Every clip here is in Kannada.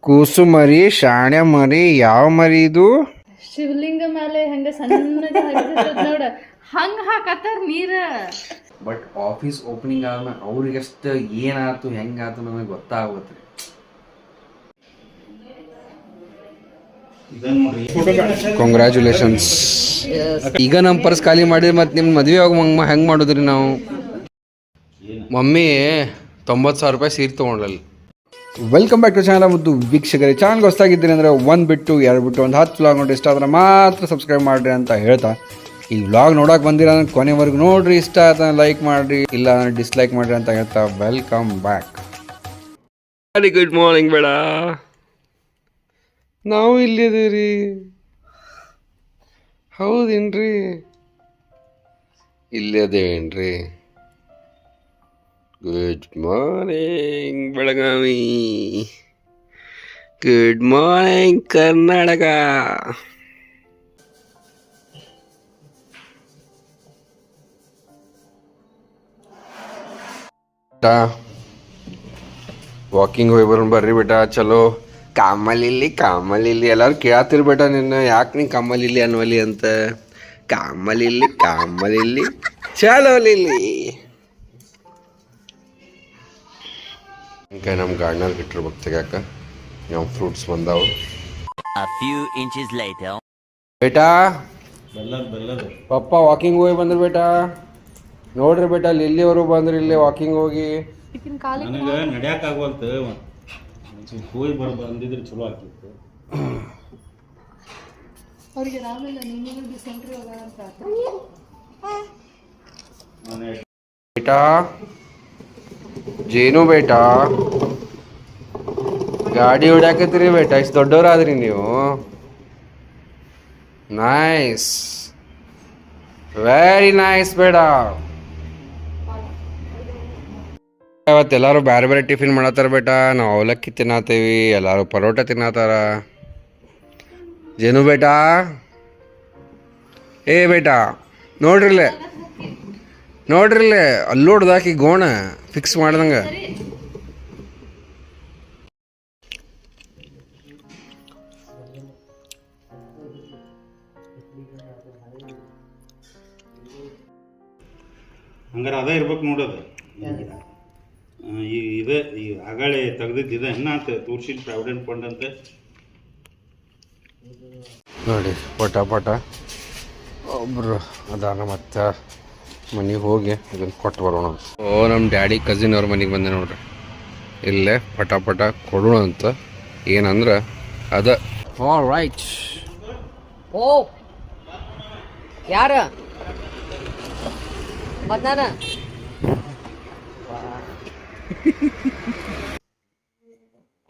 ಕೂಸು ಮರಿ ಶಾಣ್ಯ ಮರಿ ಯಾವ ಮರಿ ಇದು? ಶಿವಲಿಂಗ ಮೇಲೆ ಹಂಗ ಸಣ್ಣಗ ಹಾಕಿರ್ತದ ನೋಡ, ಹಂಗ ಹಾಕತ್ತಾರ ನೀರ. ಬಟ್ ಆಫೀಸ್ ಓಪನಿಂಗ್ ಆದ್ಮೇಲೆ ಅವ್ರಿಗಷ್ಟ ಏನಾಯ್ತು ಹೆಂಗಾಯ್ತು ನಮಗೆ ಗೊತ್ತಾಗುತ್ತೆ. ಕಂಗ್ರ್ಯಾಚುಲೇಷನ್ಸ್. ಈಗ ನಮ್ಮ ಪರ್ಸ್ ಖಾಲಿ ಮಾಡಿದ್ರೆ ಮತ್ತೆ ನಿಮ್ಮ ಮದುವೆ ಆಗ ಹೆಂಗೆ ಮಾಡೋದ್ರಿ ನಾವು? ಮಮ್ಮಿ 90,000 ರೂಪಾಯಿ ಸೀರೆ ತೊಗೊಂಡಲ್ಲಿ. Welcome back to channel. ಮತ್ತು ವೀಕ್ಷಕರೇ, ಚಾನಲ್ಗೆ ಹೊಸ್ತಾಗಿದ್ದೀರಿ ಅಂದರೆ ಒಂದು ಬಿಟ್ಟು ಎರಡು ಬಿಟ್ಟು ಒಂದು 10 ವ್ಲಾಗ್ ನೋಡಿ ಇಷ್ಟ ಆದರೆ ಮಾತ್ರ ಸಬ್ಸ್ಕ್ರೈಬ್ ಮಾಡಿರಿ ಅಂತ ಹೇಳ್ತಾ, ಈ ವ್ಲಾಗ್ ನೋಡೋಕೆ ಬಂದಿರ ಅಂದ್ರೆ ಕೊನೆವರೆಗೂ ನೋಡಿರಿ, ಇಷ್ಟ ಆಯ್ತು ಲೈಕ್ ಮಾಡಿರಿ, ಇಲ್ಲ ಅಂದರೆ ಡಿಸ್ಲೈಕ್ ಮಾಡಿರಿ ಅಂತ ಹೇಳ್ತಾ welcome back. Very good morning ಬೇಡ, ನಾವು ಇಲ್ಲಿದ್ದೀರಿ. ಹೌದೇನ್ರಿ? ಇಲ್ಲೇ ಅದೇವೇನ್ರಿ? Good morning Belagavi, good morning Karnataka. Walking ಹೋಗಿ ಬರೋಣ ಬರ್ರಿ ಬೇಟ. ಚಲೋ. ಕಾಮಲಿಲ್ಲಿ ಎಲ್ಲರೂ ಕೇಳತ್ತಿರ್ ಬೇಟ ನಿನ್ನ, ಯಾಕೆ ನೀ ಕಾಮಲಿಲ್ಲಿ ಅನ್ವಲಿ ಅಂತ. ಕಾಮಲಿಲ್ಲಿ ಚಲೋ ಲಿಲ್ಲಿ. ನಮ್ಮ ಗಾರ್ಡನರ್ ಇಟ್ಟಿರ್ಬೇಕು ತೆಗ್ಯಾಕ. ನಾವು ಫ್ರೂಟ್ಸ್ ಬಂದಾವು. ಬೇಟಾ ಪಪ್ಪ ವಾಕಿಂಗ್ ಹೋಗಿ ಬಂದ್ರು ಬೇಟಾ. ನೋಡ್ರಿ ಬೇಟಾ, ಲಿಲ್ಲಿಯವರು ಬಂದ್ರು ಇಲ್ಲೇ ವಾಕಿಂಗ್ ಹೋಗಿ. ನನಗೆ ನಡ್ಯಾಕ ಆಗುವಂತ ಹೋಗಿ ಬಂದಿದ್ರೆ ಚಲೋ ಆಗ್ತಿತ್ತು. ಬೇಟಾ ಜೇನು ಬೇಟಾ, ಗಾಡಿ ಹೊಡ್ಯಾಕತ್ತೀರಿ ಬೇಟಾ, ಇಷ್ಟು ದೊಡ್ಡವರಾದ್ರಿ ನೀವು. ನೈಸ್, ವೆರಿ ನೈಸ್ ಬೇಡ. ಇವತ್ತೆಲ್ಲರೂ ಬೇರೆ ಬೇರೆ ಟಿಫಿನ್ ಮಾಡತ್ತಾರ ಬೇಟಾ. ನಾವು ಅವಲಕ್ಕಿ ತಿನ್ನತ್ತೇವಿ, ಎಲ್ಲರೂ ಪರೋಟ ತಿನ್ನತ್ತಾರ. ಜೇನು ಬೇಟಾ, ಏ ಬೇಟಾ ನೋಡ್ರಿಲ್ಲೇ ಅಲ್ಲೋಡ್ದಾಕಿ ಗೋಣ ಫಿಕ್ಸ್ ಮಾಡ್ದಂಗ. ಹಂಗಾರೆ ಅದೇ ಇರ್ಬೇಕು ನೋಡೋದು. ಇದೆ ಈ ಆಗಾಳೆ ತೆಗ್ದಿದ್ದಿದೆ ಇನ್ನ ತೋರ್ಸಿದ್ ಪ್ರಾವಿಡೆಂಟ್ ಫಂಡ್ ಅಂತ ನೋಡಿ. ಪಟ ಒಬ್ರು ಅದಾನ, ಮತ್ತೆ ಮನೆಗೆ ಹೋಗಿ ಇದನ್ನು ಕೊಟ್ಟು ಬರೋಣ. ನಮ್ಮ ಡ್ಯಾಡಿ ಕಸಿನ್ ಅವ್ರ ಮನೆಗೆ ಬಂದೆ ನೋಡ್ರಿ. ಇಲ್ಲೇ ಪಟ ಕೊಡೋಣ ಅಂತ. ಏನಂದ್ರೆ ಅದ ರೈಟ್. ಓ ಯಾರ ಬಂದಾರ?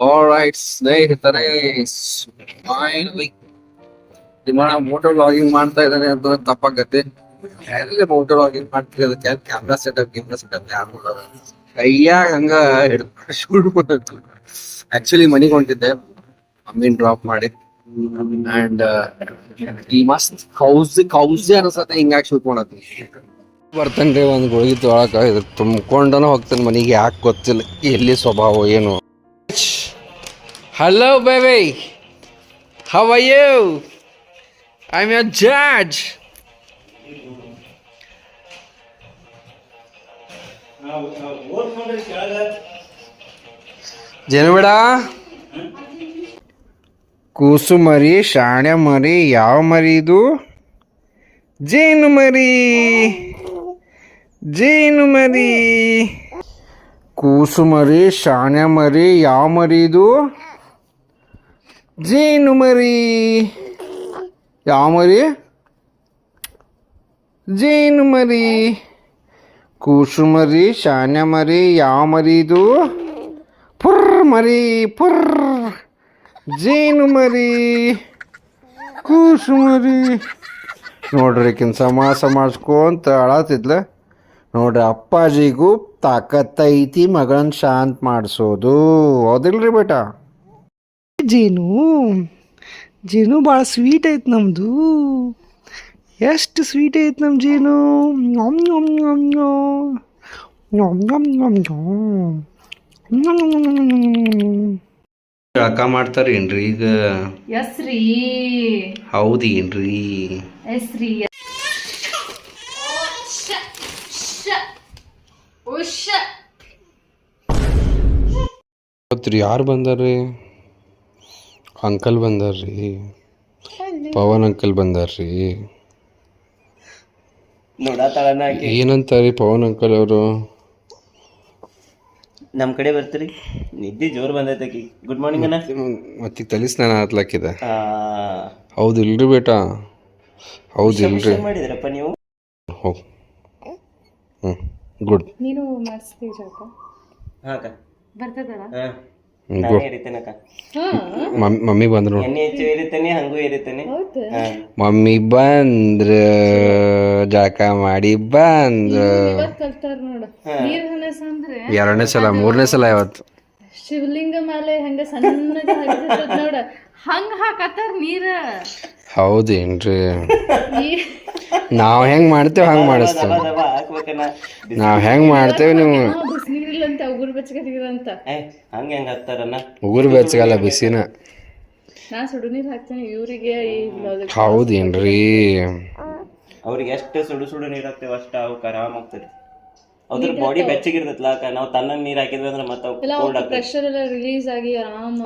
ಆಲ್ರೈಟ್ ಸ್ನೇಹಿತರೆ, ಮೋಟೋ ವ್ಲಾಗಿಂಗ್ ಮಾಡ್ತಾ ಇದ್ದಾನೆ ಅಂತ ತಪ್ಪಾಗತ್ತೆ. ಎಲ್ಲಿ ಮೋಟೋ ವ್ಲಾಗಿಂಗ್ ಮಾಡ್ತೀವಿ, ಅದಕ್ಕೆ ಕ್ಯಾಮ್ರಾ ಸೆಟಪ್ ಯಾರು ಕೈಯಾಗ ಹಂಗ ಹಿಡ್ಕೊಂಡು ಶೂಟ್ ಮಾಡೋದು. ಆಕ್ಚುಲಿ ಮನೆಗೆ ಹೊಂಟಿದ್ದೆ, ಮಮ್ಮಿನ ಡ್ರಾಪ್ ಮಾಡಿ. ಅಂಡ್ ಈ ಮಸ್ತ್ ಕೌಸಿ ಅನ್ಸತ್ತೆ ಹಿಂಗಾಗಿ ಶೂಟ್ ಮಾಡತ್ತೀನಿ. ಬರ್ತೇನೆ ರೀ, ಒಂದು ಗುಳಿಗೆ ತೊಗೊಳಕ. ಇದು ತುಂಬ್ಕೊಂಡನ ಹೋಗ್ತೇನೆ ಮನೆಗೆ, ಯಾಕೆ ಗೊತ್ತಿಲ್ಲ ಎಲ್ಲಿ ಸ್ವಭಾವ ಏನು. Hello baby, how are you? I am your judge. ಜೇನು ಬೇಡ, ಕೂಸು ಮರಿ ಶಾಣ್ಯ ಮರಿ ಯಾವ ಮರಿ ಇದು? ಜೇನು ಮರಿ. ಕೂಸು ಮರಿ ಶಾಣ್ಯ ಮರಿ ಯಾವ ಮರಿ ಇದು? ಜೇನು ಮರಿ. ಯಾವ ಮರಿ? ಜೇನು ಮರಿ. ಕೂಸು ಮರಿ ಶಾಣ್ಯ ಮರಿ ಯಾವ ಮರಿ ಇದು? ಪುರ್ರ್ ಮರಿ ಪುರ್ರ್. ಜೇನು ಮರಿ, ಕೂಸು ಮರಿ. ನೋಡ್ರಿ ಸಮಾಸ ಮಾಡಿಸ್ಕೊಂತ ಅಳತಿದ್ಲ ನೋಡ್ರಿ. ಅಪ್ಪಾಜಿಗೂ ತಾಕತ್ತೈತಿ ಮಗಳನ್ನ ಶಾಂತ ಮಾಡಿಸೋದು, ಹೌದಿಲ್ರಿ ಬೇಟಾ? ಜೇನು ಭಾಳ ಸ್ವೀಟ್ ಐತೆ ನಮ್ಮದು. ಎಷ್ಟು ಸ್ವೀಟ್ ಐತೆ ನಮ್ಮ ಜೇನು. ಜಳಕ ಮಾಡ್ತಾರೇನ್ರಿ ಈಗ? ಎಸ್ ರೀ, ಹೌದೇನ್ರಿ? ಎಸ್ ರೀ. ಇವತ್ತು ಯಾರು ಬಂದಾರ್ರಿ? ಅಂಕಲ್ ಬಂದಾರ್ರಿ, ಪವನ್ ಅಂಕಲ್ ಬಂದಾರ್ರಿ. ಏನಂತಾರಿ ಪವನ್ ಅಂಕಲ್ ಅವರು? ನಮ್ಮ ಕಡೆ ಬರ್ತೀರಿ, ನಿದ್ದೆ ಜೋರು ಬಂದೈತೆ. ಗುಡ್ ಮಾರ್ನಿಂಗ್ ಅಣ್ಣ. ಮತ್ತೆ ತಲೆ ಸ್ನಾನ ಹತ್ಲಾಕಿದ. ಹೌದು ಇಲ್ರಿ ಬೇಟಾ, ಹೌದು ಇಲ್ರಿ. ಮಾಡಿದ್ರಪ್ಪ ನೀವು? ಹೋಗ್ ಗುಡ್. ನೀನು ಮಾಡಿಸ್ತೀವಿ ಜಳಕ? ಹಾಂ ಅಕ್ಕ, ಬರ್ತದಲ್ಲ? ಹಾಂ ನಾನೇ ಏರಿತೇನೆ ಅಕ್ಕ. ಮಮ್ಮಿ ಬಂದ್ರು. ಎಣ್ಣೆ ಹೆಚ್ಚು ಏರಿತೇನೆ, ಹಂಗೂ ಏರಿತೇನೆ. ಮಮ್ಮಿ ಬಂದ್ರ ಜಳಕ ಮಾಡಿ ಬಂದ್ರ. ಇವತ್ತು ಕಲ್ತಾರ ನೋಡು. ನೀರ್ ಹನಸ ಅಂದ್ರೆ 2ನೇ ಸಲ 3ನೇ ಸಲ ಇವತ್ತು. ಶಿವಲಿಂಗ ಮೇಲೆ ಹಂಗ ಸಣ್ಣಗ ಹರಿದಿರ್ತದ ನೋಡ, ಹಂಗ ಹಾಕತ್ತಾರ ನೀರ. ಹೌದೇನ್ರಿ? ನಾವ್ ಹೆಂಗ್ ಮಾಡ್ತೇವೆ ಹಂಗ್ ಮಾಡಿಸ್ತೇವೆ. ನಾವ್ ಹೆಂಗ್ ಮಾಡ್ತೇವೆ ನೀವು ಬಿಸಿನೀರಿಲ್ಲ ಅಂತ ಉಗುರು ಬೆಚ್ಚಗಂತ. ಹಂಗೆ ಹೆಂಗೆ ಹಾಕ್ತಾರಣ್ಣ? ಉಗುರು ಬೆಚ್ಚಗಲ್ಲ, ಬಿಸಿನ. ನಾ ಸುಡು ನೀರು ಹಾಕ್ತೇನೆ ಇವರಿಗೆ. ಹೌದೇನ್ರಿ? ಅವ್ರಿಗೆ ಎಷ್ಟು ಸುಡು ಸುಡು ನೀರು ಹಾಕ್ತೇವೆ ಅಷ್ಟ ಅವಕ್ಕೆ ಆರಾಮ್ ಆಗ್ತದೆ. ಅದ್ರ ಬಾಡಿ ಬೆಚ್ಚಗಿರ್ತೈತಲ್ಲ ಅಕ್ಕ. ನಾವು ತನ್ನ ನೀರು ಹಾಕಿದ್ವಿ ಅಂದ್ರೆ ಮತ್ತೆ ಕೋಲ್ಡ್ ಆಗ್ತದೆ, ಪ್ರೆಷರ್ ಎಲ್ಲ ರಿಲೀಸ್ ಆಗಿ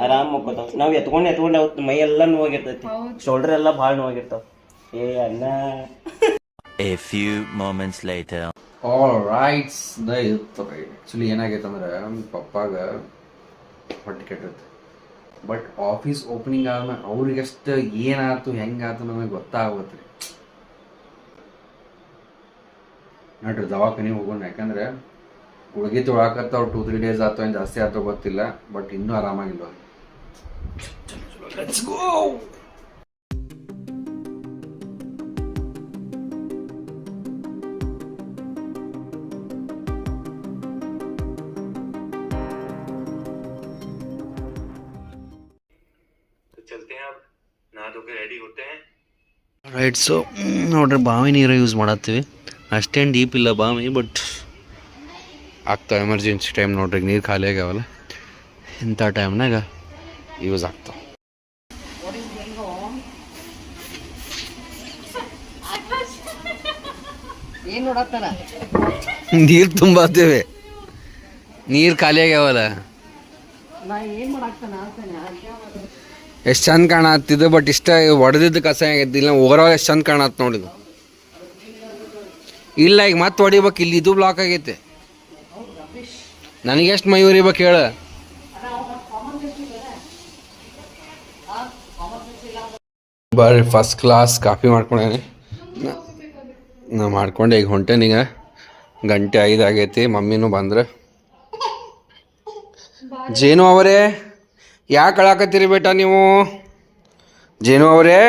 ಆರಾಮ್ ಹೋಗ್ತಾವ. ನಾವು ಎತ್ಕೊಂಡು ಅವತ್ತು ಮೈ ಎಲ್ಲ ನೋವಾಗಿರ್ತೈತಿ, ಶೋಲ್ಡರ್ ಎಲ್ಲ ಭಾಳ ನೋವಾಗಿರ್ತಾವ. ಏ ಅಣ್ಣ. A few moments later. All rights actually ಏನಾಗೈತೆ ಅಂದ್ರೆ ಪಪ್ಪಾಗ ಹೊಟ್ಟೆ ಕೆಟ್ಟೈತೆ. ಬಟ್ ಆಫೀಸ್ ಓಪನಿಂಗ್ ಆದ್ಮೇಲೆ ಅವ್ರಿಗಷ್ಟು ಏನಾಯ್ತು ಹೆಂಗಾಯ್ತು ನಮಗೆ ಗೊತ್ತಾಗುತ್ತೆ ರೀ. ನೋಡ್ರಿ ದವಾಖಾನೆ ಹೋಗೋಣ, ಯಾಕಂದ್ರೆ ಗುಳಿಗೆ ತೊಳಕತ್ತ 2-3 ಡೇಸ್ ಆಯ್ತು, ಏನು ಜಾಸ್ತಿ ಆಯ್ತು ಗೊತ್ತಿಲ್ಲ. ಬಟ್ ಇನ್ನೂ ಆರಾಮಾಗಿಲ್ಲ. Let's go. ರೈಟ್. ಸೊ ನೋಡ್ರಿ ಬಾವಿ ನೀರು ಯೂಸ್ ಮಾಡತ್ತೀವಿ. ಅಷ್ಟೇನು ಡೀಪ್ ಇಲ್ಲ ಬಾವಿ, ಬಟ್ ಆಗ್ತಾವೆ ಎಮರ್ಜೆನ್ಸಿ ಟೈಮ್. ನೋಡ್ರಿ ನೀರು ಖಾಲಿ ಆಗ್ಯಾವಲ್ಲ, ಇಂಥ ಟೈಮ್ನಾಗ ಯೂಸ್ ಆಗ್ತಾವೆ. ಏನ್ ನೋಡತ್ತಾರ? ನೀರು ತುಂಬಾತೇವೆ, ನೀರು ಖಾಲಿ ಆಗ್ಯಾವಲ್ಲ. ನಾ ಏನ್ ಮಾಡಾಕ್ತಾನ? ಎಷ್ಟು ಚಂದ ಕಾಣತ್ತಿದ್ದು, ಬಟ್ ಇಷ್ಟ ಹೊಡೆದಿದ್ದು ಕಸ ಆಗೈತಿ. ಇಲ್ಲ ಓವರಾಲ್ ಎಷ್ಟು ಚಂದ ಕಾಣತ್ತೆ ನೋಡಿದ್ದು. ಇಲ್ಲ ಈಗ ಮತ್ತೆ ಹೊಡಿಬೇಕು, ಇಲ್ಲಿ ಇದು ಬ್ಲಾಕ್ ಆಗೈತೆ. ನನಗೆ ಎಷ್ಟು ಮೈ ಉರಿಬೇಕು ಹೇಳ? ಬರ್ರಿ ಫಸ್ಟ್ ಕ್ಲಾಸ್ ಕಾಫಿ ಮಾಡ್ಕೊಂಡೇನೆ. ನಾ ಮಾಡ್ಕೊಂಡೆ ಈಗ ಹೊಂಟೇನೀಗ. 1:05 ಆಗೈತಿ. ಮಮ್ಮಿನೂ ಬಂದ್ರೆ. ಜೇನು ಅವರೇ ಯಾಕೆ ಅಳಾಕತ್ತೀರಿ ಬೇಟ ನೀವು? ಜೇನು ಅವರೇ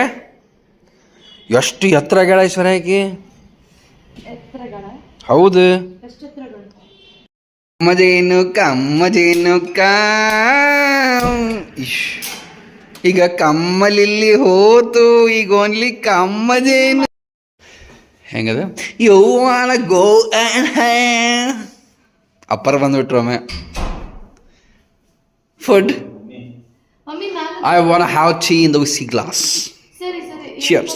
ಎಷ್ಟು ಎತ್ತರ ಗೆಳ ಐಶ್ವರ್ಯ ಆಕಿ? ಹೌದು. ಕಮ್ಮಜೇನು ಕಮ್ಮಜೇನು ಈಗ ಕಮ್ಮಲಿಲ್ಲಿ ಹೋತು, ಈಗ ಓನ್ಲಿ ಕಮ್ಮಜೇನು. ಹೆಂಗದ? You want go and upper ಬಂದ್ಬಿಟ್ರು ಒಮ್ಮೆ. Food. I want to have tea in the whiskey glass. Cheers.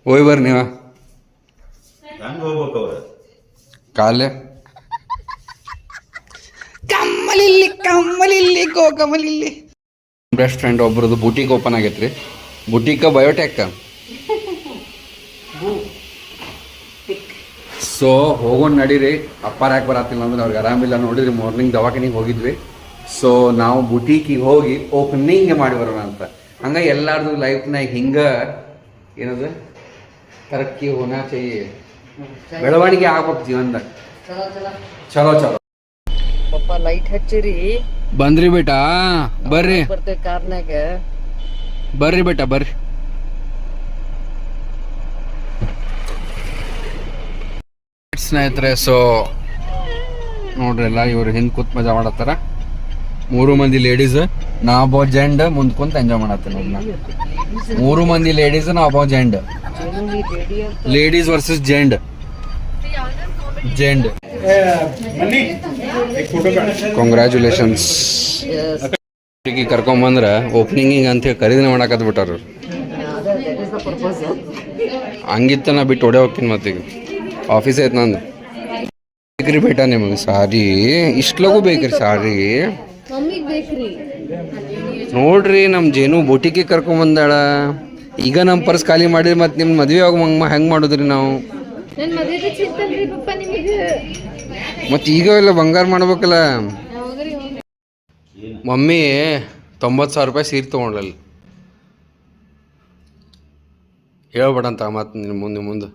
ಹೋಯ್ ಬರ್ರಿ ನೀವ. ಕಾಲೆ ಕಮ್ಮಲಿಲ್ಲಿ ಕಮ್ಮಲಿಲ್ಲಿ ಗೋ ಕಮ್ಮಲಿಲ್ಲಿ. ಬೆಸ್ಟ್ ಫ್ರೆಂಡ್ ಒಬ್ರದ್ದು ಬುಟೀಕ್ ಓಪನ್ ಆಗೈತ್ರಿ. ಬುಟೀಕ ಬಯೋಟೆಕ್. ಸೊ ಹೋಗೋಣ ನಡೀರಿ. ಅಪ್ಪಾರ ಯಾಕೆ ಬರತ್ತಿಲ್ಲ ಅಂದ್ರೆ ಅವ್ರಿಗೆ ಆರಾಮಿಲ್ಲ. ನೋಡಿದ್ರಿ ಮಾರ್ನಿಂಗ್ ದವಾಖಾನಿಗೆ ಹೋಗಿದ್ವಿ. ಸೊ ನಾವು ಬುಟೀಕಿಗೆ ಹೋಗಿ ಓಪನಿಂಗ್ ಮಾಡಿ ಬರೋಣ ಅಂತ. ಹಂಗೆ ಎಲ್ಲಾರ್ದು ಲೈಫ್ನಾಗ ಹಿಂಗೆ ಏನದು ತರಕ್ಕಿ ಹೋನಾ चाहिए, ಬೆಳವಣಿಗೆ ಆಗ್ಬೇಕು ಜೀವನದಾಗ. ಚಲೋ ಚಲೋ. ಪಪ್ಪ ಲೈಟ್ ಹಚ್ಚಿರಿ. ಬಂದ್ರಿ ಬೇಟಾ ಬರ್ರಿ. ಬರ್ತೇವೆ ಕಾರ್ನಾಗ. ಬರ್ರಿ ಬೇಟಾ ಬರ್ರಿ. ಸ್ನೇಹಿತರೆ, ಸೊ ನೋಡ್ರಿ ಎಲ್ಲ ಇವ್ರು ಹಿಂದೆ ಕೂತ್ ಮಜಾ ಮಾಡತ್ತಾರ. 3 ಮಂದಿ ಲೇಡೀಸ್, ನಾ ಒಬ್ಬ ಜೆಂಡ್ ಮುಂದ್ ಕುಂತ ಎಂಜಾಯ್ ಮಾಡತ್ತೇನೆ. 3 ಮಂದಿ ಲೇಡೀಸ್, ನಾ ಒಬ್ಬ gent. Ladies versus gent. Congratulations. ಕರ್ಕೊಂಬಂದ್ರೆ ಓಪನಿಂಗಿಗೆ ಅಂತೇಳಿ ಖರೀದಿನ ಮಾಡಾಕತ್ ಬಿಟ್ಟಾರ. ಹಂಗಿತ್ತ ನಾ ಬಿಟ್ಟು ಹೊಡೆ ಹೋಗ್ತೀನಿ ಮತ್ತೀಗ ಆಫೀಸ್ ಐತೆ ನಂದು. ಬೇಕ್ರಿ ಬೇಟ ನಿಮಗೆ ಸಾರಿ ಇಷ್ಟು ಲಗು ಬೇಕ್ರಿ ಸಾರಿ ಮಮ್ಮಿಗೆ ಬೇಕ್ರಿ. ನೋಡ್ರಿ ನಮ್ಮ ಜೇನು ಬೋಟಿಗೆ ಕರ್ಕೊಂಬಂದಾಳ. ಈಗ ನಮ್ಮ ಪರ್ಸ್ ಖಾಲಿ ಮಾಡಿದ್ರೆ ಮತ್ತೆ ನಿಮ್ಮ ಮದುವೆ ಆಗ ಹೆಂಗೆ ಮಾಡೋದ್ರಿ ನಾವು? ನನ್ನ ಮದುವೆ ಚಿಂತಲ್ರಿ ಪಪ್ಪ ನಿಮಗೆ. ಮತ್ತು ಈಗ ಎಲ್ಲ ಬಂಗಾರ ಮಾಡ್ಬೇಕಲ್ಲ. ಹೋಗ್ರಿ ಹೋಗ್ರಿ. ಮಮ್ಮಿ 90,000 ರೂಪಾಯಿ ಸೀರೆ ತೊಗೊಂಡಲ್ಲಿ ಹೇಳ್ಬೇಡಂತ ಮತ್ತು ನಿನ್ನ ಮುಂದೆ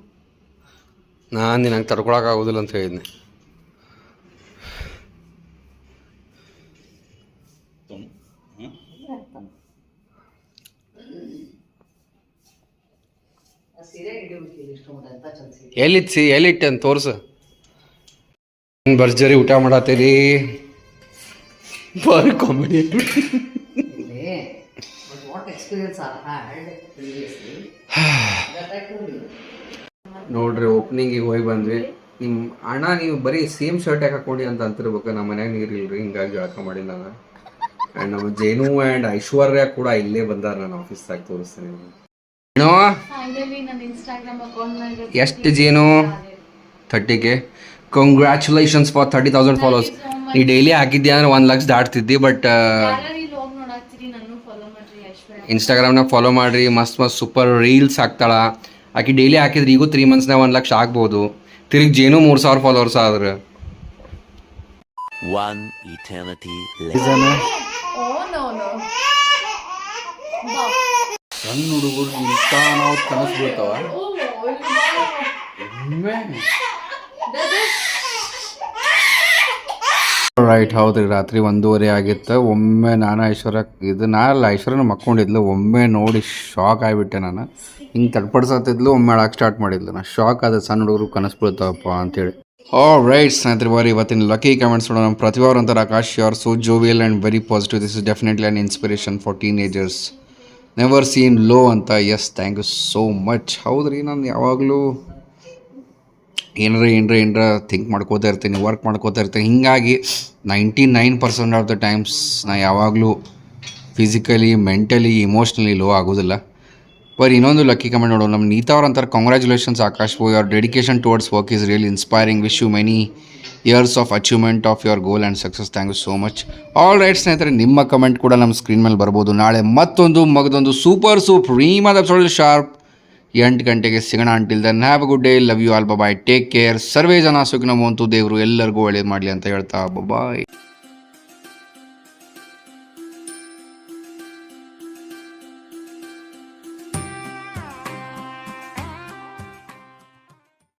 ನಾನು ನಿನಗೆ ತಡ್ಕೊಳಕ್ಕಾಗೋದಿಲ್ಲ ಅಂತ ಹೇಳಿದ್ನಿ. ಎಲ್ಲಿಟ್ಟು ಅಂತ ತೋರ್ಸು. ಭರ್ಜರಿ ಊಟ ಮಾಡತ್ತೀರಿ, ಬಾರಿ ಕಾಮಿಡಿ. ನೋಡ್ರಿ ಓಪನಿಂಗಿಗೆ ಹೋಗಿ ಬಂದ್ವಿ. ನಿಮ್ಮ ಅಣ್ಣ ನೀವು ಬರೀ ಸೇಮ್ ಶರ್ಟ್ ಯಾಕೆ ಹಾಕೊಂಡು ಅಂತ ಅಂತಿರ್ಬೇಕು. ನಮ್ಮ ಮನ್ಯಾಗ ನೀರಿಲ್ರಿ, ಹಿಂಗಾಗಿ ಜಳಕ ಮಾಡಿ ನಾನು. ಆ್ಯಂಡ್ ನಮ್ಮ ಜೇನು ಆ್ಯಂಡ್ ಐಶ್ವರ್ಯ ಕೂಡ ಇಲ್ಲೇ ಬಂದಾರ ನನ್ನ ಆಫೀಸ್ದಾಗ. ತೋರಿಸ್ತೀನಿ ಏನೋ ಫೈನಲಿ ನನ್ನ ಇನ್ಸ್ಟಾಗ್ರಾಮ್ ಅಕೌಂಟ್ನಾಗ ಎಷ್ಟು ಜೇನು 30K. Congratulations for 30,000 followers. ನೀ ಡೈಲಿ ಹಾಕಿದ್ದೆ ಅಂದ್ರೆ 1 ಲಕ್ಷ ದಾಟ್ತಿದ್ದಿ. ಬಟ್ ಇನ್ಸ್ಟಾಗ್ರಾಮ್ನಾಗ ಫಾಲೋ ಮಾಡಿರಿ. ಮಸ್ತ್ ಸೂಪರ್ ರೀಲ್ಸ್ ಹಾಕ್ತಾಳ ಆಕೆ. ಡೈಲಿ ಹಾಕಿದ್ರೆ ಈಗೂ 3 ಮಂತ್ಸ್ನಾಗ 1 ಲಕ್ಷ ಆಗ್ಬೋದು. ತಿರುಗಿ ಜೇನು 3,000 ಫಾಲೋವರ್ಸ್ ಆದ್ರೆ. One eternity later. ಸಣ್ಣ ಹುಡುಗರು ಇಂಥ ನಾವು ಕನಸು ಬೀಳ್ತಾವ. ರೈಟ್ ಹೌದ್ರಿ. ರಾತ್ರಿ 1:30 ಆಗಿತ್ತು. ಒಮ್ಮೆ ನಾನು ಐಶ್ವರ್ಯ ಐಶ್ವರ್ಯನ ಮಕ್ಕೊಂಡಿದ್ಲು. ಒಮ್ಮೆ ನೋಡಿ ಶಾಕ್ ಆಗಿಬಿಟ್ಟೆ ನಾನು. ಹಿಂಗೆ ತಡ್ಪಡಿಸತ್ತಿದ್ಲು, ಒಮ್ಮೆ ಅಳಕ್ಕೆ ಸ್ಟಾರ್ಟ್ ಮಾಡಿದ್ಲು. ನಾನು ಶಾಕ್ ಆದ, ಸಣ್ಣ ಹುಡುಗರು ಕನಸು ಬೀಳ್ತಾವಪ್ಪ ಅಂತೇಳಿ. ರೈಟ್ ಸ್ನೇಹಿತರೆ, ಬಾರಿ ಇವತ್ತಿನ ಲಕ್ಕಿ ಕಮೆಂಟ್ಸ್ ನೋಡೋಣ. ಪ್ರತಿವಾರ ಅಂತಾರೆ Akash, you are so jovial and very positive. This is definitely an inspiration for teenagers. Never seen low ಅಂತ. Yes, thank you so much. ಹೌದ್ರಿ, ನಾನು ಯಾವಾಗಲೂ ಏನರ ಥಿಂಕ್ ಮಾಡ್ಕೋತಾ ಇರ್ತೀನಿ, ವರ್ಕ್ ಮಾಡ್ಕೋತಾ ಇರ್ತೀನಿ. ಹೀಗಾಗಿ 99% ಆಫ್ ದ ಟೈಮ್ಸ್ ನಾನು ಯಾವಾಗಲೂ ಫಿಸಿಕಲಿ, ಮೆಂಟಲಿ, ಇಮೋಷ್ನಲಿ ಲೋ ಆಗೋದಿಲ್ಲ. ಬಟ್ ಇನ್ನೊಂದು ಲಕ್ಕಿ ಕಮೆಂಟ್ ನೋಡೋಣ. ನಮ್ಮ ನೀತಾ ಅವ್ರು ಅಂತಾರೆ, congratulations Akash, your dedication towards work is really inspiring. Wish you many years of achievement of your goal and success. Thank you so much. All right ಸ್ನೇಹಿತರೆ, ನಿಮ್ಮ ಕಮೆಂಟ್ ಕೂಡ ನಮ್ಮ ಸ್ಕ್ರೀನ್ ಮೇಲೆ ಬರ್ಬೋದು. ನಾಳೆ ಮಗದೊಂದು ಸೂಪರ್ ಪ್ರೀಮಾದ ಎಪಿಸೋಡ್ ಶಾರ್ಪ್ 8 ಗಂಟೆಗೆ ಸಿಗೋಣ. Until then have a good day. Love you all. Bye. Take care. ಸರ್ವೇ ಜನ ಸುಖಿನೋ ಅಂತೂ ದೇವರು ಎಲ್ಲರಿಗೂ ಒಳ್ಳೇದು ಮಾಡಲಿ ಅಂತ ಹೇಳ್ತಾ ಬಾಯ್.